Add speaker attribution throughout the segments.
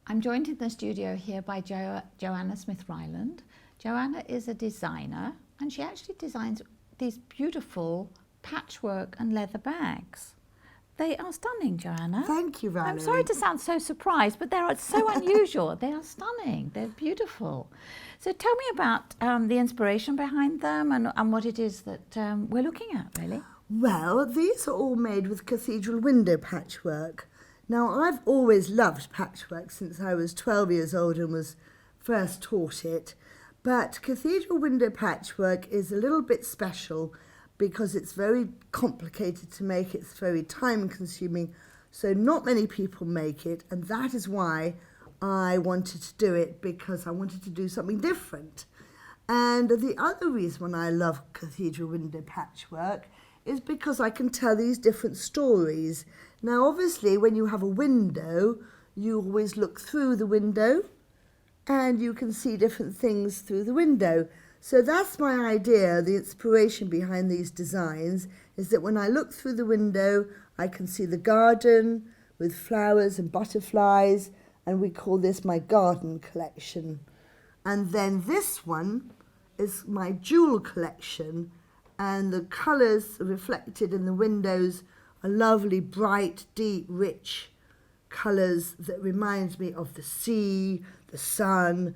Speaker 1: I'm joined in the studio here by Joanna Smith Ryland. Joanna is a designer and she actually designs these beautiful patchwork and leather bags. They are stunning, Joanna.
Speaker 2: Thank you, Valerie.
Speaker 1: I'm sorry to sound so surprised, but they are so unusual. They are stunning. They're beautiful. So tell me about the inspiration behind them and what it is that we're looking at, really.
Speaker 2: Well, these are all made with cathedral window patchwork. Now, I've always loved patchwork since I was 12 years old and was first taught it. But cathedral window patchwork is a little bit special because it's very complicated to make. It's very time consuming. So not many people make it. And that is why I wanted to do it, because I wanted to do something different. And the other reason why I love cathedral window patchwork is because I can tell these different stories. Now, obviously, when you have a window, you always look through the window and you can see different things through the window. So that's my idea, the inspiration behind these designs, is that when I look through the window, I can see the garden with flowers and butterflies, and we call this my garden collection. And then this one is my jewel collection, and the colours reflected in the windows are lovely, bright, deep, rich colours that remind me of the sea, the sun,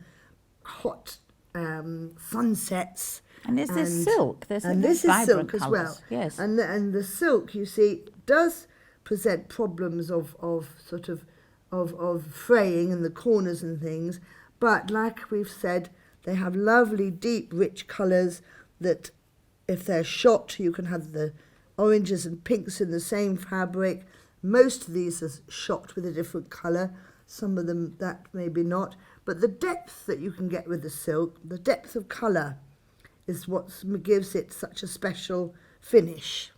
Speaker 2: hot sunsets.
Speaker 1: And is this silk?
Speaker 2: And this is silk as well.
Speaker 1: Yes.
Speaker 2: And the silk, you see, does present problems of fraying in the corners and things, but like we've said, they have lovely, deep, rich colours that, if they're shot, you can have the oranges and pinks in the same fabric. Most of these are shot with a different colour. Some of them that maybe not. But the depth that you can get with the silk, the depth of colour, is what gives it such a special finish.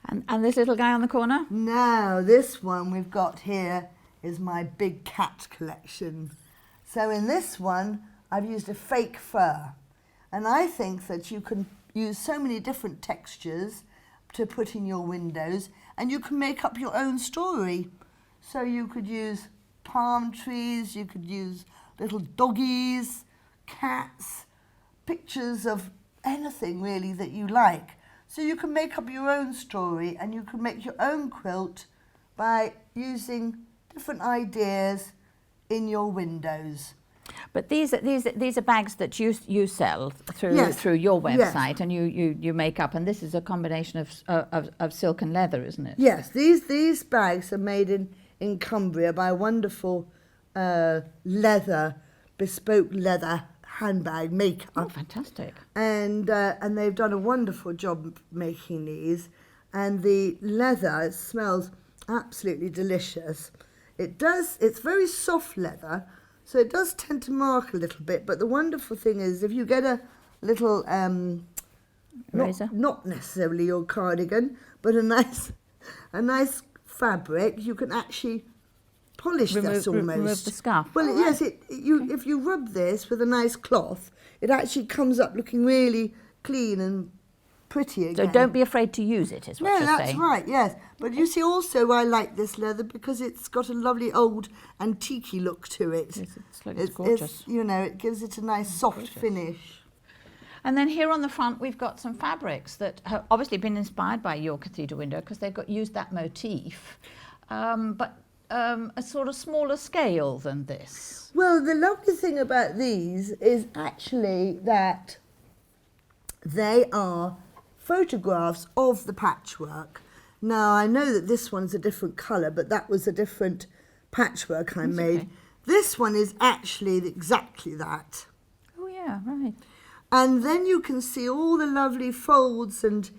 Speaker 1: And this little guy on the corner?
Speaker 2: Now, this one we've got here is my big cat collection. So in this one, I've used a fake fur. And I think that you can use so many different textures to put in your windows, and you can make up your own story. So you could use palm trees, you could use little doggies, cats, pictures of anything really that you like. So you can make up your own story, and you can make your own quilt by using different ideas in your windows.
Speaker 1: But these are bags that you sell through
Speaker 2: Yes.
Speaker 1: through your website,
Speaker 2: Yes.
Speaker 1: and you make up, and this is a combination of silk and leather, isn't it?
Speaker 2: Yes, these bags are made in Cumbria by a wonderful bespoke leather handbag maker.
Speaker 1: Oh, fantastic!
Speaker 2: And they've done a wonderful job making these. And the leather smells absolutely delicious. It's very soft leather, so it does tend to mark a little bit. But the wonderful thing is, if you get a little
Speaker 1: Razor?
Speaker 2: not necessarily your cardigan, but a nice fabric, you can actually polish this almost.
Speaker 1: Remove the scuff.
Speaker 2: Well,
Speaker 1: All
Speaker 2: yes,
Speaker 1: right.
Speaker 2: if you rub this with a nice cloth, it actually comes up looking really clean and pretty again.
Speaker 1: So don't be afraid to use it, is what
Speaker 2: No,
Speaker 1: you're
Speaker 2: that's
Speaker 1: saying.
Speaker 2: right, yes. But you see, also I like this leather because it's got a lovely old antique look to it.
Speaker 1: Yes, it's gorgeous.
Speaker 2: It gives it a nice soft finish.
Speaker 1: And then here on the front, we've got some fabrics that have obviously been inspired by your cathedral window because they've used that motif, but a sort of smaller scale than this.
Speaker 2: Well, the lovely thing about these is actually that they are photographs of the patchwork. Now, I know that this one's a different colour, but that was a different patchwork I made.
Speaker 1: Okay.
Speaker 2: This one is actually exactly that.
Speaker 1: Oh yeah, right.
Speaker 2: And then you can see all the lovely folds and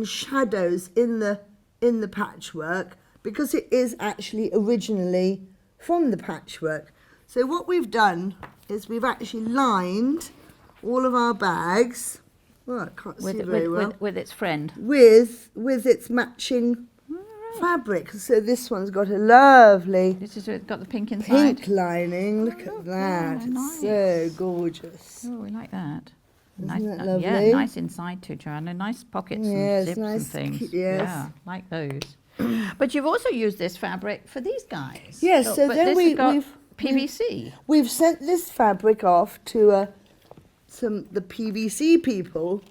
Speaker 2: shadows in the patchwork, because it is actually originally from the patchwork. So what we've done is we've actually lined all of our bags. Well, I can't see very well.
Speaker 1: With its friend.
Speaker 2: With its matching fabric. So this one's got a lovely
Speaker 1: This is got the pink inside.
Speaker 2: pink lining. Look at that.
Speaker 1: yeah,
Speaker 2: It's so gorgeous.
Speaker 1: Oh, we like that.
Speaker 2: Isn't
Speaker 1: Nice,
Speaker 2: that
Speaker 1: yeah,
Speaker 2: lovely?
Speaker 1: nice inside too, Joanna. Nice pockets
Speaker 2: Yes,
Speaker 1: and zips
Speaker 2: nice,
Speaker 1: and things.
Speaker 2: yes.
Speaker 1: Yeah, like those. But you've also used this fabric for these guys.
Speaker 2: Yes, so
Speaker 1: but
Speaker 2: then
Speaker 1: this has
Speaker 2: we've
Speaker 1: got PVC.
Speaker 2: We've sent this fabric off to the PVC people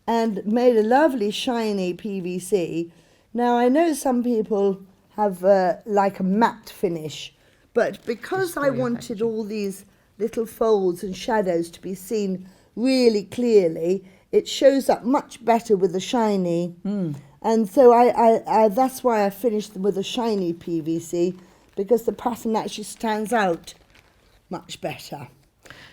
Speaker 2: and made a lovely shiny PVC. Now I know some people have like a matte finish, but because I wanted all these little folds and shadows to be seen really clearly, it shows up much better with the shiny. And so I that's why I finished them with a shiny PVC, because the pattern actually stands out much better.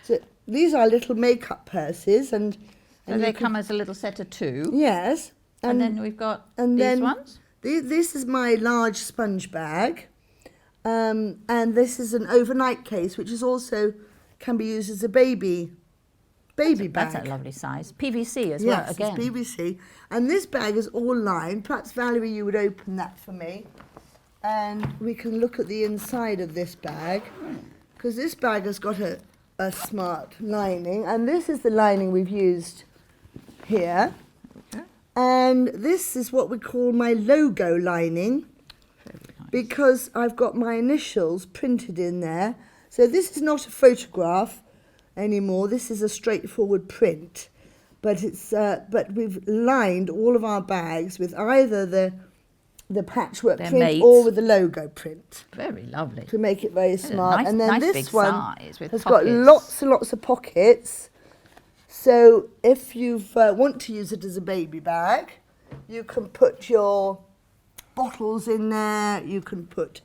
Speaker 2: So these are little makeup purses, and
Speaker 1: they come as a little set of 2.
Speaker 2: Yes.
Speaker 1: And then we've got these ones.
Speaker 2: This is my large sponge bag, and this is an overnight case, which is also can be used as a baby bag.
Speaker 1: That's a lovely size. PVC as
Speaker 2: Yes,
Speaker 1: well, again.
Speaker 2: it's PVC. And this bag is all lined. Perhaps, Valerie, you would open that for me. And we can look at the inside of this bag, because this bag has got a smart lining. And this is the lining we've used here. Okay. And this is what we call my logo lining, because I've got my initials printed in there. So this is not a photograph anymore. This is a straightforward print, but it's but we've lined all of our bags with either the patchwork print
Speaker 1: mates.
Speaker 2: or with the logo print.
Speaker 1: Very lovely.
Speaker 2: To make it very smart.
Speaker 1: Nice,
Speaker 2: and then
Speaker 1: nice
Speaker 2: this
Speaker 1: big
Speaker 2: one
Speaker 1: size with
Speaker 2: has
Speaker 1: pockets.
Speaker 2: got lots and lots of pockets. So if you want to use it as a baby bag, you can put your bottles in there. You can put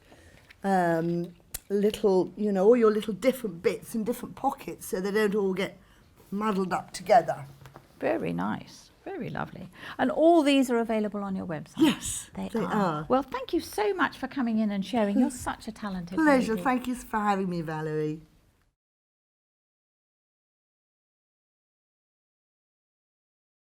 Speaker 2: little, all your little different bits in different pockets, so they don't all get muddled up together.
Speaker 1: Very nice. Very lovely. And all these are available on your website?
Speaker 2: Yes, they are.
Speaker 1: Well, thank you so much for coming in and sharing. You're such a talented
Speaker 2: Pleasure.
Speaker 1: lady.
Speaker 2: Thank you for having me, Valerie.